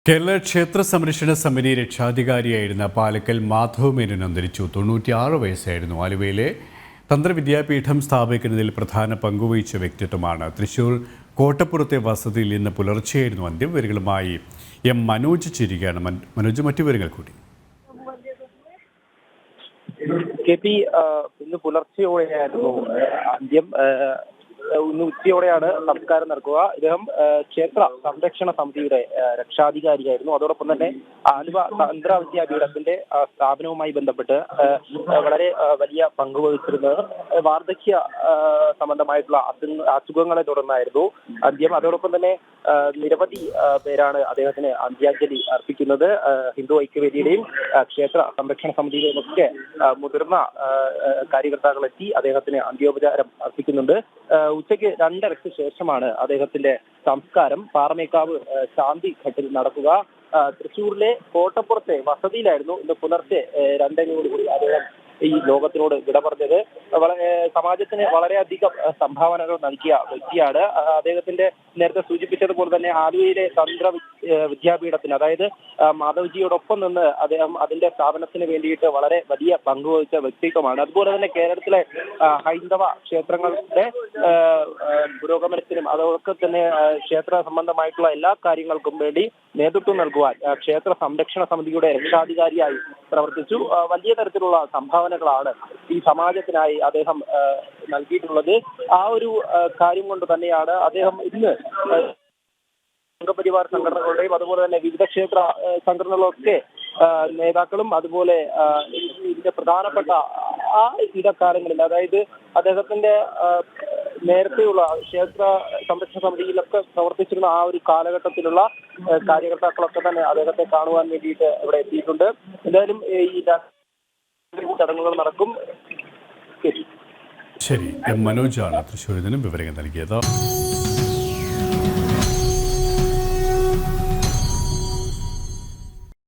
കേരള ക്ഷേത്ര സംരക്ഷണ സമിതി രക്ഷാധികാരിയായിരുന്ന പാലക്കൽ മാധവ് മേനോൻ അന്തരിച്ചു. 96 വയസ്സായിരുന്നു. ആലുവയിലെ തന്ത്രവിദ്യാപീഠം സ്ഥാപിക്കുന്നതിൽ പ്രധാന പങ്കുവഹിച്ച വ്യക്തിത്വമാണ്. തൃശൂർ കോട്ടപ്പുറത്തെ വസതിയിൽ നിന്ന് പുലർച്ചെയായിരുന്നു അന്ത്യം. വിവരങ്ങളുമായി എം മനോജ് ചിരികയാണ്. മനോജ്, മറ്റു വിവരങ്ങൾ കൂടി. ഇന്ന് പുലർച്ചെയോടെയായിരുന്നു അന്ത്യം. ഇന്ന് ഉച്ചയോടെയാണ് സംസ്കാരം നടക്കുക. ഇദ്ദേഹം ക്ഷേത്ര സംരക്ഷണ സമിതിയുടെ രക്ഷാധികാരിയായിരുന്നു. അതോടൊപ്പം തന്നെ ആലുവ തന്ത്ര വിദ്യാപീഠത്തിന്റെ സ്ഥാപനവുമായി ബന്ധപ്പെട്ട് വളരെ വലിയ പങ്കുവഹിച്ചിരുന്നത് വാർദ്ധക്യ സംബന്ധമായിട്ടുള്ള അസുഖങ്ങളെ തുടർന്നായിരുന്നു അന്ത്യം. അതോടൊപ്പം തന്നെ നിരവധി പേരാണ് അദ്ദേഹത്തിന് അന്ത്യാഞ്ജലി അർപ്പിക്കുന്നത്. ഹിന്ദു ഐക്യവേദിയുടെയും ക്ഷേത്ര സംരക്ഷണ സമിതിയുടെയും ഒക്കെ മുതിർന്ന കാര്യകർത്താക്കൾ എത്തി അദ്ദേഹത്തിന് അന്ത്യോപചാരം അർപ്പിക്കുന്നുണ്ട്. ഉച്ചയ്ക്ക് 2:30 ശേഷമാണ് അദ്ദേഹത്തിന്റെ സംസ്കാരം പാറമേക്കാവ് ശാന്തി ഘട്ടിൽ നടക്കുക. തൃശ്ശൂരിലെ കോട്ടപ്പുറത്തെ വസതിയിലായിരുന്നു ഇന്ന് പുലർച്ചെ 2:00 അദ്ദേഹം ഈ ലോകത്തിനോട് വിട പറഞ്ഞത്. സമാജത്തിന് വളരെയധികം സംഭാവനകൾ നൽകിയ വ്യക്തിയാണ്. അദ്ദേഹത്തിന്റെ നേരത്തെ സൂചിപ്പിച്ചതുപോലെ തന്നെ ആലുവയിലെ തന്ത്ര വിദ്യാപീഠത്തിന്, അതായത് മാധവ്ജിയോടൊപ്പം നിന്ന് അദ്ദേഹം അതിന്റെ സ്ഥാപനത്തിന് വേണ്ടിയിട്ട് വളരെ വലിയ പങ്കുവഹിച്ച വ്യക്തിത്വമാണ്. അതുപോലെ തന്നെ കേരളത്തിലെ ഹൈന്ദവ ക്ഷേത്രങ്ങളുടെ പുരോഗമനത്തിനും അതോടൊപ്പം തന്നെ ക്ഷേത്ര സംബന്ധമായിട്ടുള്ള എല്ലാ കാര്യങ്ങൾക്കും വേണ്ടി നേതൃത്വം നൽകുവാൻ ക്ഷേത്ര സംരക്ഷണ സമിതിയുടെ രക്ഷാധികാരിയായി പ്രവർത്തിച്ചു. വലിയ തരത്തിലുള്ള സംഭാവനകളാണ് ഈ സമാജത്തിനായി അദ്ദേഹം നൽകിയിട്ടുള്ളത്. ആ ഒരു കാര്യം കൊണ്ട് തന്നെയാണ് അദ്ദേഹം ഇന്ന് സംഘപരിവാർ സംഘടനകളുടെയും അതുപോലെ തന്നെ വിവിധ ക്ഷേത്ര സംഘടനകളൊക്കെ നേതാക്കളും അതുപോലെ ഇതിന്റെ പ്രധാനപ്പെട്ട ആ ഇടക്കാലങ്ങളിൽ, അതായത് അദ്ദേഹത്തിന്റെ നേരത്തെയുള്ള ക്ഷേത്ര സംരക്ഷണ സമിതിയിലൊക്കെ പ്രവർത്തിച്ചിരുന്ന ആ ഒരു കാലഘട്ടത്തിലുള്ള കാര്യകർത്താക്കളൊക്കെ തന്നെ അദ്ദേഹത്തെ കാണുവാൻ വേണ്ടിയിട്ട് ഇവിടെ എത്തിയിട്ടുണ്ട്. എന്തായാലും ഈ ചടങ്ങുകൾ നടക്കും. ശരി, എം മനോജാണ് തൃശ്ശൂരിൽ നിന്നും വിവരങ്ങൾ നൽകിയത്.